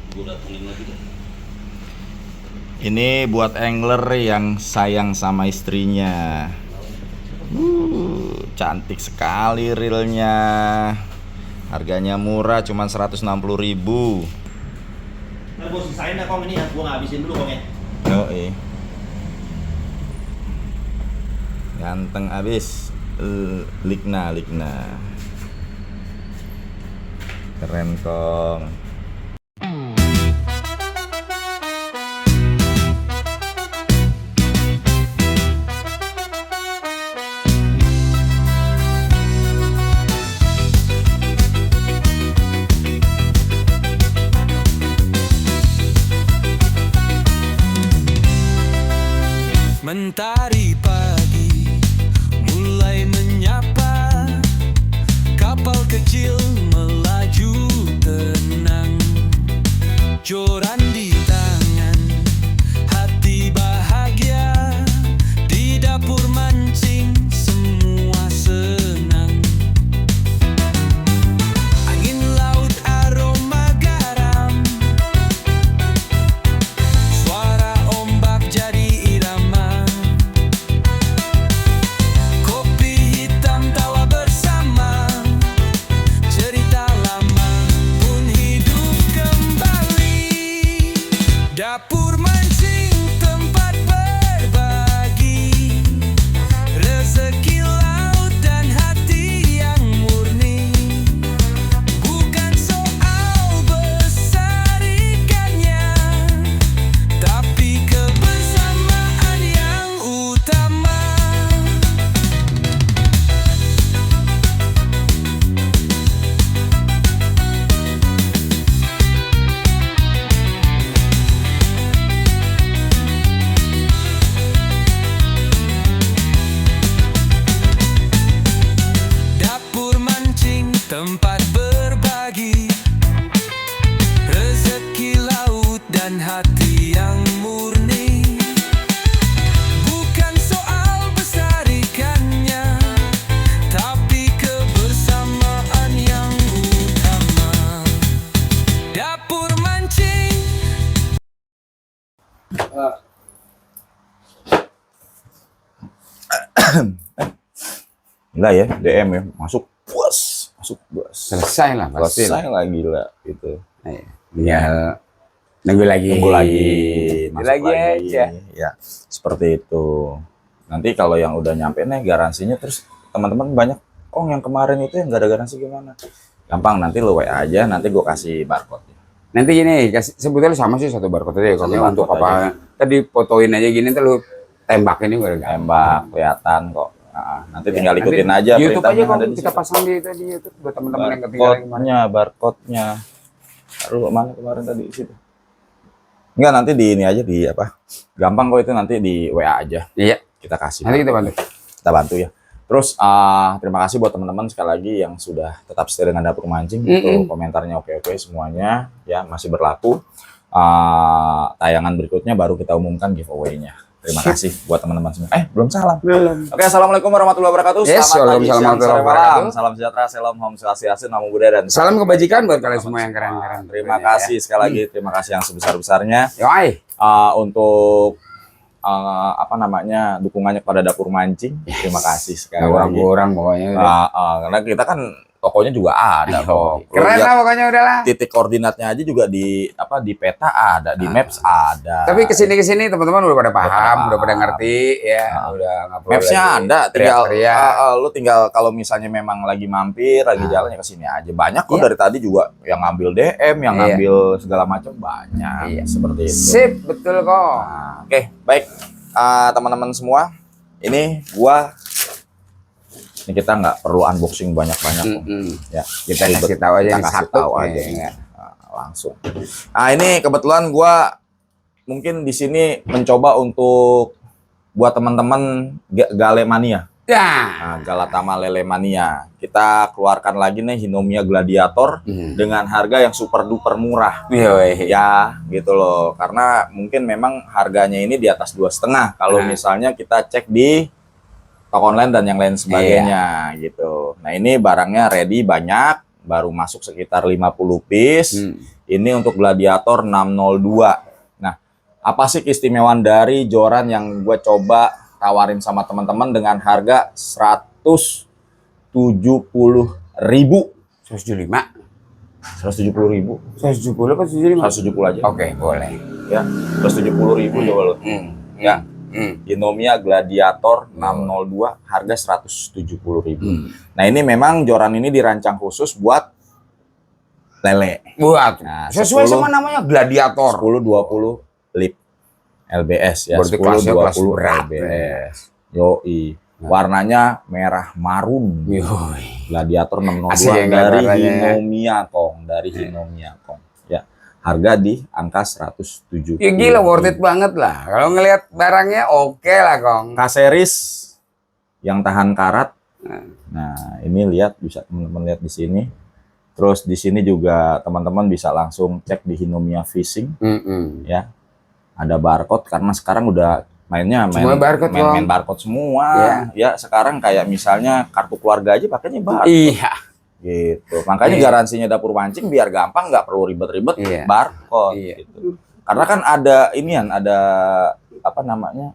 Gue datengin lagi deh. Ini buat angler yang sayang sama istrinya. Cantik sekali reelnya. Harganya murah, cuma 160.000. Ntar gue sisain dah Kong ini ya, gue ngabisin dulu Kong ya. Yoi. Ganteng abis. Ligna. Keren Kong. Mentari pagi mulai menyapa, kapal kecil melaju tenang, joran di tangan, hati bahagia, di dapur mancing semua senang. Angin laut aroma garam, suara ombak jadi irama, kopi hitam tawa bersama, cerita lama pun hidup kembali. Dapur mancing tempat berbagi, rezeki laut dan hati yang murni. Bukan soal besar ikannya, tapi kebersamaan yang utama. Dapur mancing tempat berbagi, rezeki laut dan hati yang murni. Bukan soal besar ikannya, tapi kebersamaan yang utama. Dapur mancing. Gila ya, DM ya, masuk bos. Selesai lah pasti Selesai lah. lah gila gitu. Ya, nunggu lagi. Tunggu lagi, masuk Lagi aja. Ya, seperti itu. Nanti kalau yang udah nyampe nih garansinya, terus teman-teman banyak, Kong yang kemarin itu yang nggak ada garansi gimana? Gampang, nanti lu WA aja, nanti gue kasih barcode. Nanti gini, sebetulnya sama sih satu barcode aja. Satu Kalau untuk barcode apa? aja. Tadi fotoin aja gini, ntar lu tembakin juga udah Tembak, kelihatan kok. Nah, nanti tinggal Nanti ikutin aja di YouTube perintah aja yang ada kalau di kita situ. pasang di YouTube buat teman-teman yang ketinggalan gimana. Barcode-nya. Lu mana kemarin tadi di situ? Enggak, nanti di ini aja, di apa? Gampang kok itu, nanti di WA aja. Iya, Kita kasih. nanti kita bantu. Kita bantu ya. Terus terima kasih buat teman-teman sekali lagi yang sudah tetap setia dengan Dapur Mancing. Untuk komentarnya oke-oke semuanya ya, masih berlaku. Tayangan berikutnya baru kita umumkan giveaway-nya. Terima kasih buat teman-teman semua. Belum salam. Belum. Oke, assalamualaikum warahmatullahi wabarakatuh. Yes, Selamat pagi, waalaikumsalam siang, sore, warahmatullahi malam. wabarakatuh. Salam sejahtera, salam Om Swastiastu, Namo Buddhaya dan Salam kebajikan buat kalian semua yang keren-keren. Terima kasih sekali lagi, terima kasih yang sebesar-besarnya Yoi. untuk apa namanya, dukungannya pada Dapur Mancing. Terima kasih sekali Gak lagi. kurang-kurang pokoknya. Karena kita kan tokonya juga ada kok. Lu Keren lihat lah pokoknya udahlah. titik koordinatnya aja juga di peta ada, di maps ada. Tapi kesini teman-teman udah pada paham, udah pada paham. ngerti ya, udah nggak perlu Mapsnya lagi ada, tinggal teriak-teriak. lu tinggal kalau misalnya memang lagi mampir, lagi jalan ya kesini aja. Banyak kok Iya. dari tadi juga yang ngambil DM, yang Iya. ngambil segala macam banyak. Iya. Seperti itu. Sip, betul kok. Nah, oke, baik teman-teman semua. Ini kita nggak perlu unboxing banyak-banyak kok. Ya, Kita ribet. kasih tahu aja Kita yang kasih satu, tahu aja ya. langsung. Nah, ini kebetulan gua mungkin di sini mencoba untuk buat teman-teman Gale Mania. Ya. Nah, Galatama Lele Mania. Kita keluarkan lagi nih Hinomia Gladiator dengan harga yang super duper murah. Yoi. Ya, gitu loh. Karena mungkin memang harganya ini di atas 2,5 kalau Nah. misalnya kita cek di toko online dan yang lain sebagainya gitu. Nah, ini barangnya ready banyak, baru masuk sekitar 50 piece. Ini untuk Gladiator 602. Nah, apa sih keistimewaan dari joran yang gue coba tawarin sama teman-teman dengan harga 170.000. 175. 170.000. 170 apa 175? 170 aja. Oke, boleh. Ya, 170.000 coba lo. Ya. Hinomia Gladiator 602 harga 170.000. Nah, ini memang joran ini dirancang khusus buat lele. Buat. Nah, Sesuai 10 sama namanya Gladiator. 10-20 lip LBS ya. Berarti kelasnya kelas berat. LBS. Yoi. Warnanya merah marun. Yoi. Gladiator 602 Asik ya, dari warnanya. Hinomia Kong, dari Hinomia Kong. Ya. Harga di angka 170. Ya gila, worth it banget lah. Kalau ngelihat barangnya oke lah, Kong. K-series yang tahan karat. Nah, ini lihat, bisa teman-teman lihat di sini. Terus di sini juga teman-teman bisa langsung cek di Hinomia Fishing ya. Ada barcode karena sekarang udah mainnya Semua barcode, main Bang. barcode semua. Iya. Ya, sekarang kayak misalnya kartu keluarga aja pakainya barcode. Iya. Gitu. Makanya Iya. garansinya dapur mancing biar gampang, nggak perlu ribet-ribet Iya. barcode Iya. gitu. Karena kan ada inian, ada apa namanya?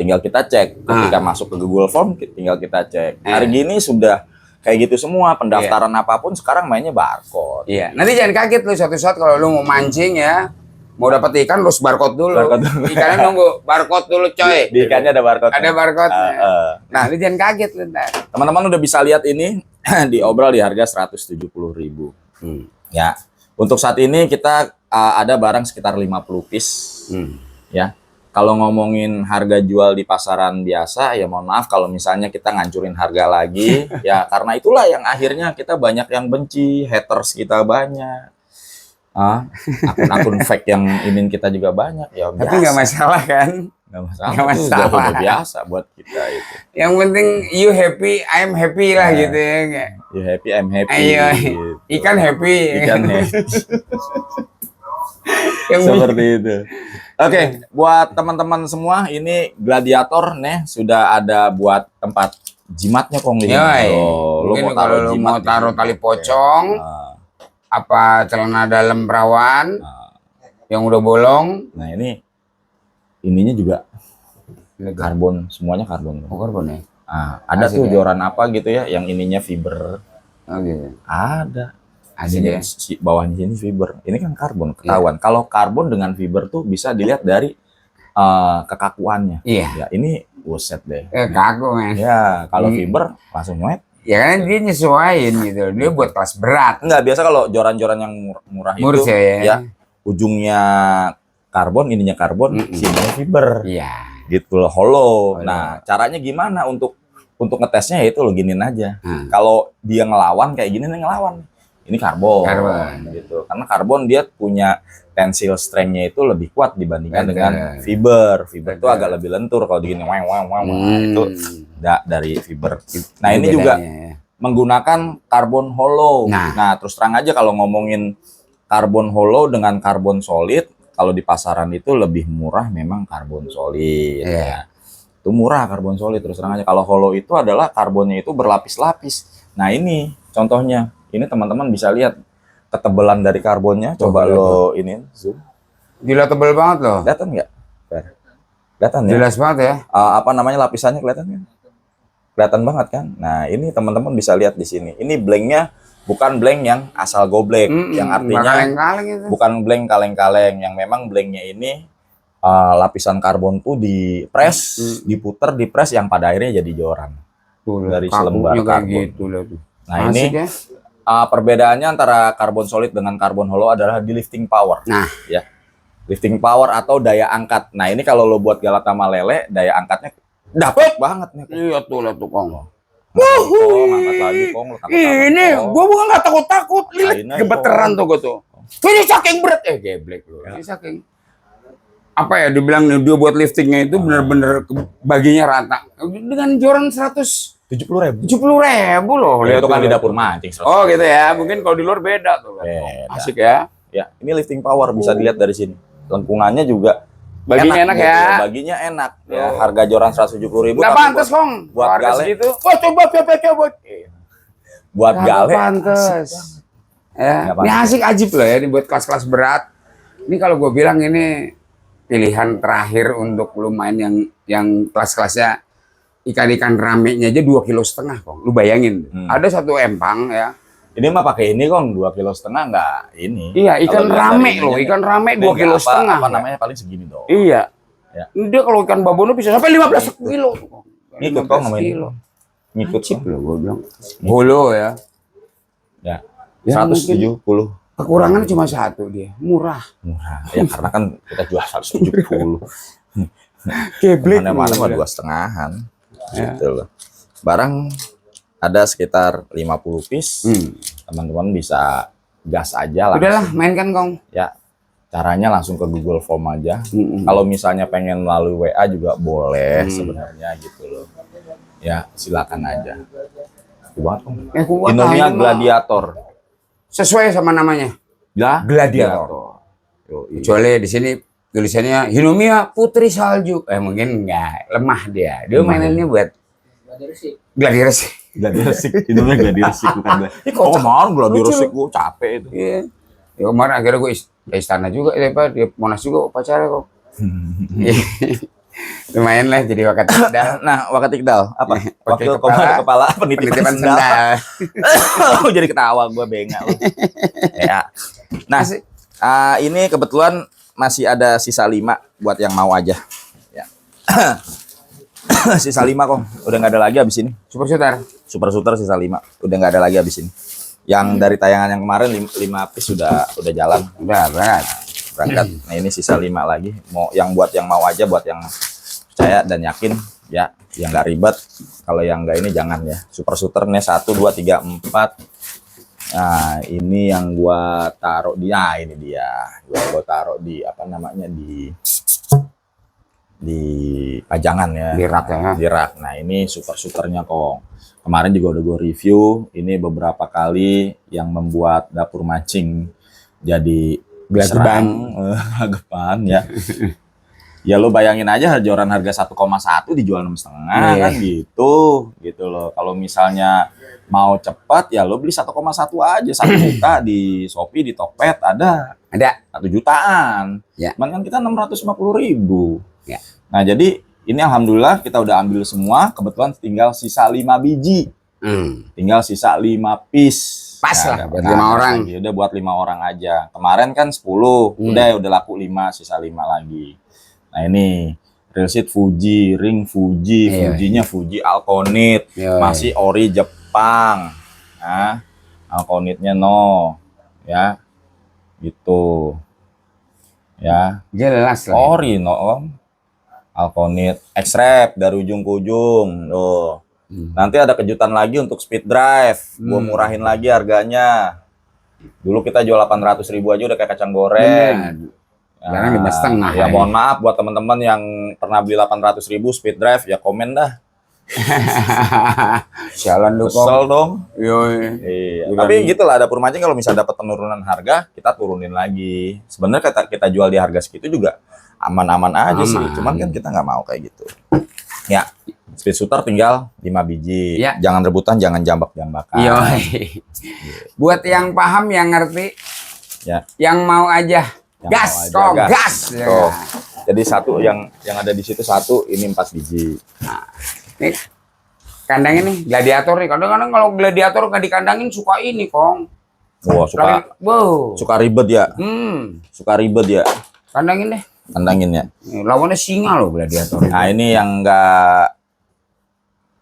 Tinggal kita cek ketika masuk ke Google Form, tinggal kita cek. Hari gini sudah kayak gitu semua, pendaftaran apapun sekarang mainnya barcode. Iya. Nanti jangan kaget lu suatu saat kalau lu mau mancing ya, mau dapat ikan lu harus barcode dulu. Barcode dulu. Ikannya nunggu barcode dulu, coy. Di ikannya ada barcode. Ada barcode. Heeh. Nah, lu jangan kaget lu ntar. Teman-teman udah bisa lihat ini diobrol di harga 170.000. Ya. Untuk saat ini kita ada barang sekitar 50 piece. Ya. Kalau ngomongin harga jual di pasaran biasa, ya mohon maaf kalau misalnya kita ngancurin harga lagi, ya karena itulah yang akhirnya kita banyak yang benci, haters kita banyak, akun-akun fake yang ingin kita juga banyak, ya biasa. Tapi nggak masalah kan? Nggak masalah, Nggak itu masalah. udah biasa buat kita itu. Yang penting you happy, I'm happy lah gitu ya. Kayak, You happy, I'm happy. ayo, gitu. ikan happy. Ikan happy. Yang Seperti itu. Oke, buat teman-teman semua, ini Gladiator nih sudah ada buat tempat jimatnya Kong di sini. Yoi. Oh, lu Mungkin mau taruh kalau lu jimat mau di taruh sini. tali pocong, apa celana dalam perawan yang udah bolong. Nah, ininya juga karbon, semuanya karbon. Oh, karbon ya? Ada Asik tuh ya? joran apa gitu ya, yang ininya fiber. Oh gitu. Ada. Asik Ini ya? bawahnya sini fiber. Ini kan karbon, ketahuan. Kalau karbon dengan fiber tuh bisa dilihat dari kekakuannya. Iya. Ya, ini buset deh. Kaku men. Ya, kalau fiber langsung nyet. Ya kan dia nyesuaiin gitu. Dia buat kelas berat. Enggak, biasa kalau joran-joran yang murah Murah itu ya. ujungnya karbon, ininya karbon, sininya fiber. Iya. Gitu loh, hollow. Nah, caranya gimana untuk ngetesnya ya itu lo giniin aja. Kalau dia ngelawan kayak gini nih ngelawan. Ini karbon. Gitu. Karena karbon dia punya tensile strength-nya itu lebih kuat dibandingkan dengan fiber. Fiber itu agak lebih lentur kalau digini itu dari fiber. Nah, ini juga menggunakan karbon hollow. Nah, terus terang aja kalau ngomongin karbon hollow dengan karbon solid, kalau di pasaran itu lebih murah memang karbon solid. Ya. Itu murah karbon solid, terus terang aja. Kalau hollow itu adalah karbonnya itu berlapis-lapis. Nah, ini contohnya. Ini teman-teman bisa lihat ketebalan dari karbonnya. Coba lo ini zoom. Gila tebel banget loh. Kelihatan nggak? Kelihatan ya? Jelas banget ya. Apa namanya lapisannya kelihatan kan? Kelihatan banget kan? Nah, ini teman-teman bisa lihat di sini. Ini blanknya bukan blank yang asal goblek, yang artinya kaleng-kaleng itu. bukan blank kaleng-kaleng, yang memang blanknya ini lapisan karbon tuh dipres, diputer, dipres yang pada akhirnya jadi joran dari selembar karbon. Gitu loh tuh. Nah, Asik ini ya? Perbedaannya antara karbon solid dengan karbon hollow adalah di lifting power. Nah, Ya, lifting power atau daya angkat. Nah, ini kalau lo buat galat sama lele, daya angkatnya dapet banget nih. iya tuh lah tuh Kong. Kong, angkat lagi Kong. Lo takut-takut, Ini Kong. gua bukan nggak takut-takut, lihat Lainnya, gemeteran Kong. tuh gua tuh. Ini saking berat geblek lu. Ini saking apa ya dibilang dia buat liftingnya itu bener-bener baginya rata dengan joran 70.000. 70.000 loh. Ya, lihat itu kan tuh. di dapur mancing. Oh gitu ya, mungkin kalau di luar beda tuh. Beda. Asik ya. Ya, ini lifting power bisa dilihat dari sini. Lengkungannya juga Baginya enak gitu ya. Baginya enak. Ya, harga joran 170.000. Nggak tapi pantas Kong. buat Harga gale. segitu. Oh coba. Buat Nggak gale. pantas. Ya, Nggak ini panik. asik ajib loh ya, ini buat kelas-kelas berat. Ini kalau gue bilang ini pilihan terakhir untuk lu main yang kelas-kelasnya ikan-ikan ramenya aja 2,5 kilo kok. Lu bayangin, ada satu empang ya. Ini mah pakai ini kong 2,5 kilo nggak ini. Iya, ikan Kalau lihat rame dari loh, ininya, ikan rame ini 2,5 kilo. Apa namanya paling segini dong. Iya. Ya. Dia kalau ikan babono bisa sampai 15 kilo. Ngikut kok 15 ngomongin. kilo. Ngikut Ajib kok. loh gue bilang. Bolo ya. Ya. Ya, 170. Kekurangannya cuma satu dia, murah. Murah. Ya karena kan kita jual 170. Geblek. Mana-mana lu, mah ya. 2,5-an. Ya. Gitu loh. Barang ada sekitar 50 piece. Teman-teman bisa gas aja langsung. Udahlah, mainkan Kong. Ya. Caranya langsung ke Google Form aja. Kalau misalnya pengen melalui WA juga boleh sebenarnya gitu loh. Ya, silakan aja. Kuat, Kong. Kuat Inomia lah, ini mah. Gladiator. Sesuai sama namanya. Gladiator. Yoi. Kecuali di sini tulisannya Hinomia Putri Salju. Mungkin enggak, lemah dia. Dia mainannya buat gladi resik. Gladi resik. Inomia gladi resik bukan gladi. Ini kocak. Kemarin gladi Lucu. resik gue capek itu. Iya. Ya kemarin akhirnya gue istana juga, di Monas juga upacara kok. Lumayan lah jadi wakat sendal. Nah, Wakat Iqdal apa? Wakil Wakil kepala- kepala penitipan sendal. Lu jadi ketawa gue bengak lu. Ya. Nah, ini kebetulan masih ada sisa 5 buat yang mau aja. Ya. Sisa 5 kok. Udah nggak ada lagi abis ini. Super Shooter. Super Shooter sisa 5. Udah nggak ada lagi abis ini. Yang dari tayangan yang kemarin 5 piece udah jalan. Udah berat. Berangkat. Nah, ini sisa 5 lagi. Mau yang mau aja, buat yang percaya dan yakin ya, yang nggak ribet. Kalau yang nggak ini jangan ya. Super Shooter nih 1 2 3 4. Nah, ini yang gua taruh di, nah ini dia. Gua taruh di apa namanya, di pajangan ya. Di rak ya. Di rak. Nah, ini Super Shooternya kok. Kemarin juga udah gue review. Ini beberapa kali yang membuat dapur mancing jadi Gelagapan. Gelagapan ya. Ya lo bayangin aja joran harga 1,1 dijual 6,5 kan gitu loh. Kalau misalnya mau cepat ya lo beli 1,1 aja, 1 juta di Shopee, di Tokped ada 1 jutaan. Ya. Cuman kan kita 650.000. Ya. Nah, jadi ini alhamdulillah kita udah ambil semua, kebetulan tinggal sisa 5 biji. Tinggal sisa 5 piece. Pas lah buat 5 orang. Lagi. Udah buat 5 orang aja. Kemarin kan 10, udah laku 5, sisa 5 lagi. Nah, ini real seat Fuji, ring Fuji, Fujinya Fuji Alkonit, masih ori Jepang. Nah, Alkonitnya no. Ya. Gitu. Ya. Jelas lah. Ori no, Om. Alkonit X-Rap dari ujung ke ujung. Tuh. Nanti ada kejutan lagi untuk speed drive. Gua murahin lagi harganya. Dulu kita jual 800.000 aja udah kayak kacang goreng. Sekarang 5,5. Ya mohon maaf buat teman-teman yang pernah beli 800.000 speed drive, ya komen dah. Sialan lu kok. Kesel dong. Iya. Iya. Tapi gitulah, dapur mancing kalau misalnya dapat penurunan harga, kita turunin lagi. Sebenarnya kita jual di harga segitu juga aman-aman aja sih. Cuman kan kita nggak mau kayak gitu. Ya, speed shooter tinggal 5 biji. Ya. Jangan rebutan, jangan jambak-jambakan. Iya. Buat yang paham, yang ngerti, Ya. yang mau aja. Yang Gas, mau aja, kok gas. gas. Ya. Tuh. Jadi satu yang ada di situ satu, ini 4 biji. Nih, kandangnya nih, gladiator nih. Kadang-kadang kalau gladiator nggak dikandangin suka ini, Kong. Wah, suka ribet ya. Suka ribet ya. Kandangin deh. Kandangin ya. Nih, lawannya singa loh gladiator. Nah, ini yang enggak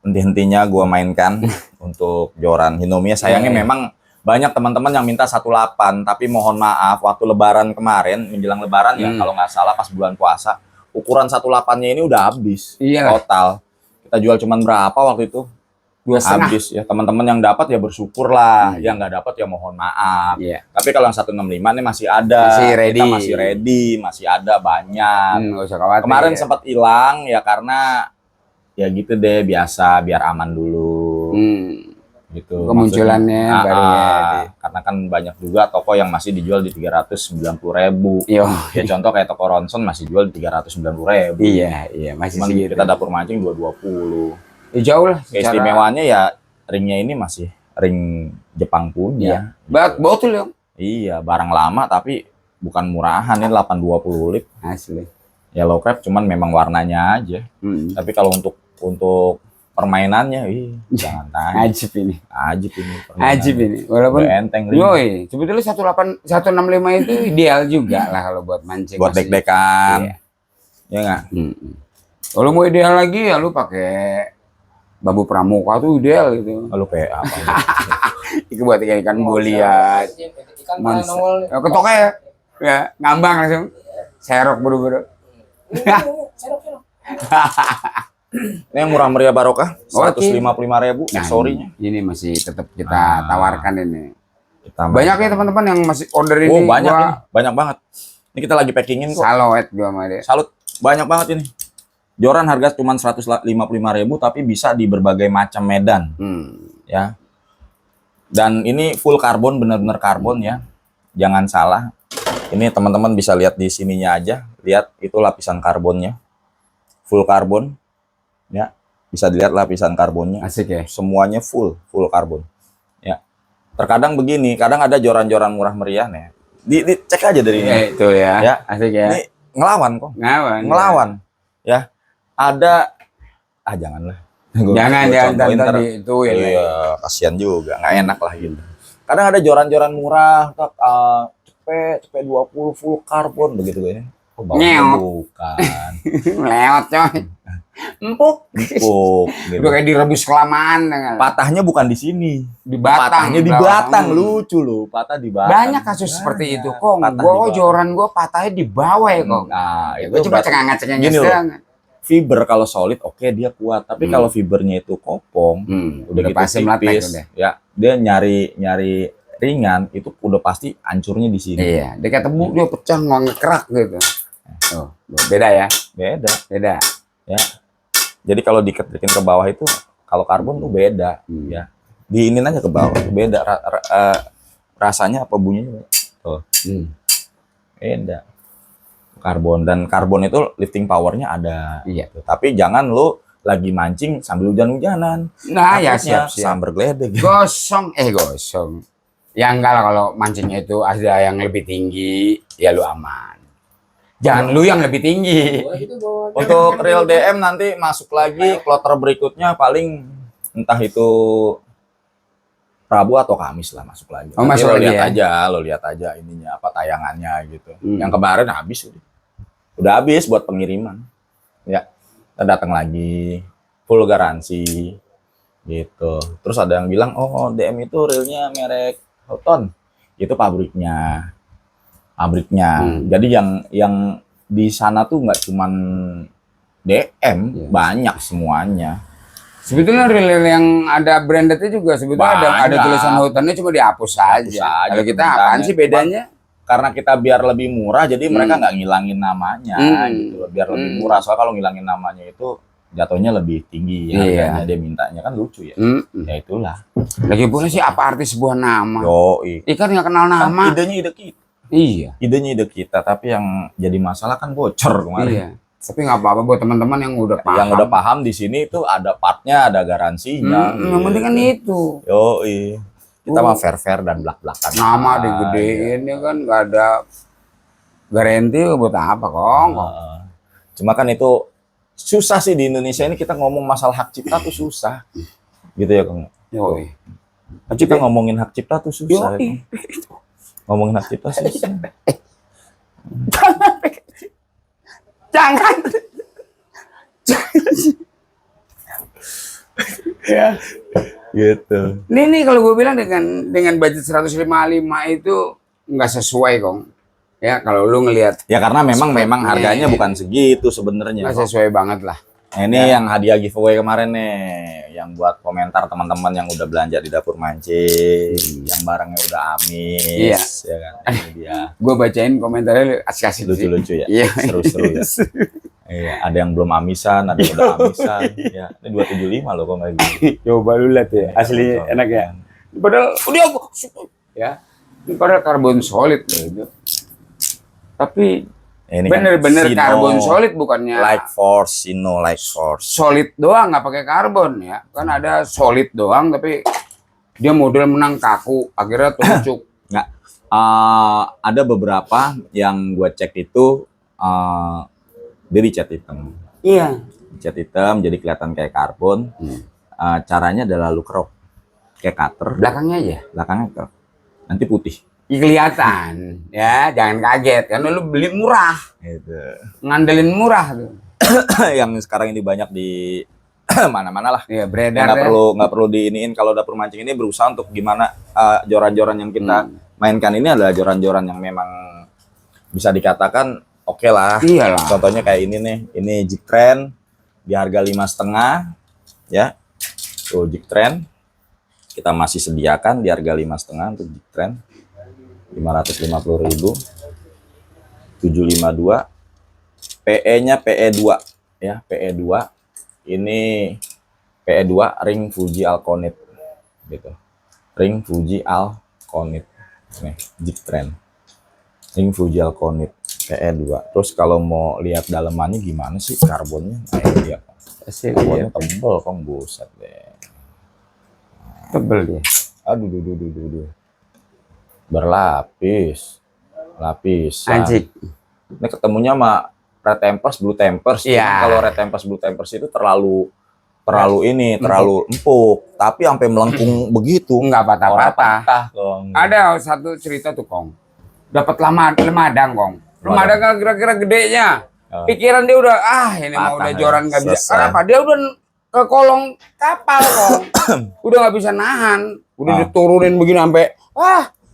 henti-hentinya gua mainkan untuk joran Hinomia. Sayangnya memang banyak teman-teman yang minta 18, tapi mohon maaf waktu lebaran kemarin, menjelang lebaran ya, kalau nggak salah pas bulan puasa, ukuran 18-nya ini udah habis. Iya. Total. Kita jual cuman berapa waktu itu? 2,5. Habis ya. Teman-teman yang dapat ya bersyukur lah. Yang nggak dapat ya mohon maaf. Iya. Tapi kalau yang 165 ini masih ada. Masih ready. Kita masih ready, masih ada banyak. Nggak usah khawatir. Kemarin sempat hilang ya karena ya gitu deh, biasa biar aman dulu. Gitu. Kemunculannya Maksudnya, baru ya. karena kan banyak juga toko yang masih dijual di 390.000. Yo. Ya contoh kayak toko Ronson masih jual di 390.000. Iya, masih Cuman segitu. kita dapur mancing 220. Ya, jauh lah. Keistimewaannya ya ringnya ini masih ring Jepang punya. Botol ya. Iya, barang lama tapi bukan murahan, ini 820 lip. Asli. Yellow crab cuman memang warnanya aja. Tapi kalau untuk permainannya, jangan tanya. Ajib ini. Ajib ini. Ajib ini. Walaupun udah enteng ring. yoi, sebetulnya 165 itu ideal juga lah kalau buat mancing. Buat masih. dek-dekan. Iya. Ya nggak? Kalau mau ideal lagi ya lu pakai bambu pramuka tuh ideal gitu. Lalu kayak apa? Itu buat ikan goliat. Ikan paling nongol. Ketoknya ya, ngambang langsung. Serok buru-buru. Serok. Ini yang murah meriah barokah, Oke. 155.000 Nah, sorry-nya. ini masih tetap kita tawarkan ini. Kita Banyak ya teman-teman yang masih order ini. Oh, banyak Gua ini, banyak banget. Ini kita lagi packingin kok. salawat gua sama dia. Salut, banyak banget ini. Joran harga cuma 155.000 tapi bisa di berbagai macam medan, ya. Dan ini full karbon, benar-benar karbon ya. Jangan salah. Ini teman-teman bisa lihat di sininya aja. Lihat itu lapisan karbonnya. Full karbon. Ya. Bisa dilihat lapisan karbonnya. Asik ya. Semuanya full karbon. Ya. Terkadang begini, kadang ada joran-joran murah meriah nih. Cek aja dari ini. Itu ya. Ya. Asik ya. Ini ngelawan kok. Ngelawan. Ya. Ada janganlah. Jangan contohin ntar. tadi itu ya. Iya, kasihan juga, nggak enak lah gitu. Kadang ada joran-joran murah, cepet 20 full karbon begitu kayaknya. Oh, Nyeot. bukan. Lewat coy. Empuk. Empuk, gitu. Udah kayak direbus kelamaan dengan Patahnya bukan di sini. di batang. Patahnya di batang, lucu loh. Patah di batang. Banyak kasus seperti itu kok. Patah di Gua batang. joran gua patahnya di bawah ya kok. Nah, Gue coba berarti cengeng-cengeng gini loh. doang. Fiber kalau solid oke dia kuat, tapi kalau fibernya itu kopong, Udah gitu pasti meletek tipis, udah. ya dia nyari ringan itu udah pasti hancurnya di sini. Iya, dia kayak tebu dia pecah ngekerak gitu. Oh, beda ya. Beda ya. Jadi kalau diketrikin ke bawah itu kalau karbon tuh beda ya. Diinin aja ke bawah tuh beda rasanya apa bunyinya tuh. Beda. Karbon dan karbon itu lifting powernya ada. Iya. Gitu. Tapi jangan lu lagi mancing sambil hujan-hujanan. Nah, ya Takutnya siap. sambar geledek. Gosong. Ya enggak lah kalau mancingnya itu ada yang lebih tinggi, ya lu aman. Jangan lu yang lebih tinggi. Untuk real DM nanti masuk lagi kloter berikutnya paling entah itu Rabu atau Kamis lah masuk lagi. Oh, Nanti masuk lo lagi lihat ya? lo lihat aja ininya apa tayangannya gitu. Yang kemarin habis udah habis buat pengiriman. Ya, kita datang lagi full garansi gitu. Terus ada yang bilang, "Oh, DM itu realnya merek Houghton." Itu pabriknya. Jadi yang di sana tuh nggak cuman DM, banyak semuanya. Sebetulnya reel yang ada brandednya juga sebetulnya ada tulisan Houghtonnya cuma dihapus aja. Kalau kita apaan sih bedanya? Karena kita biar lebih murah, jadi mereka nggak ngilangin namanya, gitu. Biar lebih murah. Soalnya kalau ngilangin namanya itu jatuhnya lebih tinggi ya, harganya dia mintanya kan lucu ya. Ya itulah. Lagi pula sih apa arti sebuah nama? Yoi. Ikan nggak kenal Kan nama. idenya ide kita. Iya. Idenya ide kita, tapi yang jadi masalah kan bocor kemarin. Iya. Tapi nggak apa-apa buat teman-teman yang udah paham. Yang udah paham di sini itu ada partnya, ada garansinya. Yang penting kan itu. Yoi. Kita mah fair dan belak-belakan. Nama digedein ya kan nggak ada garansi buat apa kong? Cuma kan itu susah sih di Indonesia ini kita ngomong masalah hak cipta tuh susah. Gitu ya, Kong. Yoi. Kita ngomongin hak cipta tuh susah. Yoi. Ya, ngomongin hak cipta susah. Jangan. Ya. Gitu. Ini kalau gue bilang dengan budget 155 itu nggak sesuai kong. Ya kalau lu ngelihat Ya karena memang Speknya. harganya bukan segitu sebenarnya. nggak sesuai banget lah. Nah, ini yang hadiah giveaway kemarin nih, yang buat komentar teman-teman yang udah belanja di dapur mancing, yang barangnya udah amis, ya kan? Ini dia. Gue bacain komentarnya asik-asik sih. Lucu-lucu ya, Iya. seru-seru ya. Iya, ada yang belum amisan, ada yang udah amisan. Ya, ini 275 loh kok nggak gitu. Coba lu lihat ya, asli enak ya. Padahal udah ya, ini padahal karbon solid loh itu. Tapi Ini bener-bener Sino karbon solid bukannya Like Force, Sino Like Force. solid doang nggak pakai karbon ya. Kan ada solid doang tapi Dia model menang kaku, akhirnya tucuk. Nggak. Ada beberapa yang gue cek itu dia dicat hitam. Iya. Dicat hitam jadi kelihatan kayak karbon. Caranya adalah lu kerok kayak cutter. Belakangnya aja. Belakangnya kerok. Nanti putih. Kelihatan, ya jangan kaget karena lu beli murah, Gitu. ngandelin murah tuh. Yang sekarang ini banyak di mana-mana lah. Iya Ya, beredar. nggak perlu diiniin. Kalau dapur mancing ini berusaha untuk gimana joran-joran yang kita mainkan ini adalah joran-joran yang memang bisa dikatakan oke lah. Iyalah. Contohnya kayak ini nih, ini Jig Trend di harga 5,5 ya. Tuh Jig Trend kita masih sediakan di harga 5,5 untuk Jig Trend 550.000 752 PE-nya PE2 ya, PE2 ini PE2 ring Fuji Alconit gitu. Ring Fuji Alconit. Nih, Jig Trend. Ring Fuji Alconit PE2. Terus kalau mau lihat dalemannya gimana sih karbonnya? Nah, ini dia. Karbonnya tebel, kong buset deh. Tebel dia. Aduh, duh. Berlapis. Lapis. Anjing. Ini ketemunya sama Red Tempers, Blue Tempers. Iya. Cuman kalau Red Tempers, Blue Tempers itu terlalu empuk. Tapi sampai melengkung begitu. Enggak patah-patah. Kong. Ada satu cerita tuh Kong. Dapat lemadang Kong. Lemadang kan kira-kira gedenya. Pikiran dia udah ini mah Patah udah ya, joran nggak bisa. selesai. Kenapa? Dia udah ke kolong kapal Kong. Udah nggak bisa nahan. Udah diturunin begini sampai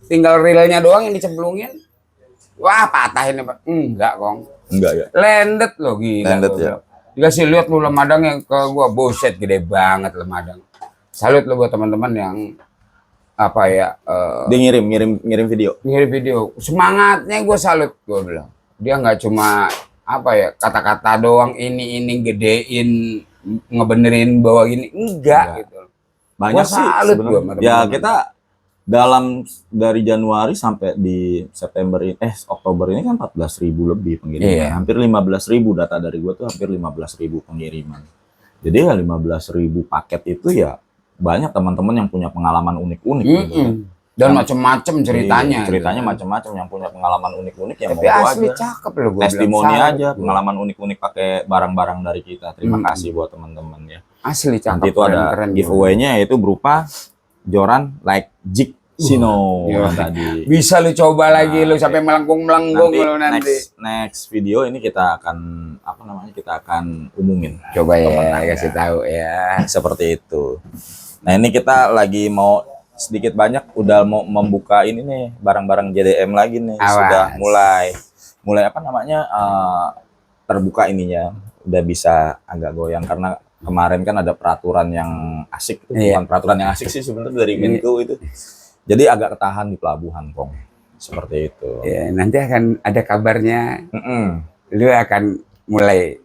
tinggal relnya doang yang dicemplungin. Wah patah ini Pak. Enggak Kong. Enggak ya. Landed loh gila. Landed gua ya. bilang. Dikasih lihat lu lemadang yang ke gua, buset gede banget lemadang. Salut lo buat teman-teman yang apa ya Dia ngirim video. ngirim video. Semangatnya gua salut gua bilang. Dia nggak cuma apa ya kata-kata doang ini gedein ngebenerin bawa gini enggak gitu. Banyak Gua sih salut gua sebenarnya. sama Ya teman-teman. kita dari Januari sampai di September ini Oktober ini kan 14.000 lebih pengiriman. Iya. Hampir 15.000 data dari gua tuh hampir 15.000 pengiriman. Jadi ya 15.000 paket itu ya banyak teman-teman yang punya pengalaman unik-unik gitu kan. Dan macem-macem ceritanya. Iya, ceritanya gitu. macam-macam yang punya pengalaman unik-unik yang Tapi mau asli aja. cakep loh gua Testimoni bilang, salut aja, gua. pengalaman unik-unik pakai barang-barang dari kita. Terima kasih buat teman-teman ya. Asli cakep. Nanti itu ada keren, giveaway-nya yaitu berupa joran like Jig Sino Iya. yang tadi. Bisa lu coba lagi lu Oke. sampai melengkung-melengkung lu nanti. Next video ini kita akan kita akan umumin. Coba ya Pemenangnya. kasih tahu ya. Seperti itu. Nah, ini kita lagi mau sedikit banyak udah mau membuka ini nih barang-barang JDM lagi nih. Awas. Sudah mulai terbuka ininya. Udah bisa agak goyang karena kemarin kan ada peraturan yang asik tuh. Iya. Bukan peraturan yang asik sih sebenarnya dari Menko itu. Jadi agak ketahan di pelabuhan, Kong. Seperti itu. Ya, nanti akan ada kabarnya Mm-mm. lu akan mulai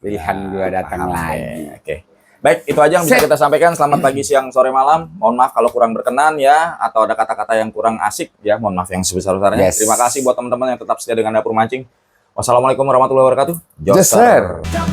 pilihan gua datang Paham lagi. deh. Oke. Baik, itu aja yang bisa kita sampaikan. Selamat pagi, siang, sore, malam. Mohon maaf kalau kurang berkenan ya, atau ada kata-kata yang kurang asik ya. Mohon maaf yang sebesar-besarnya. Yes. Terima kasih buat teman-teman yang tetap setia dengan Dapur Mancing. Wassalamualaikum warahmatullahi wabarakatuh. Yes, sir. Joster.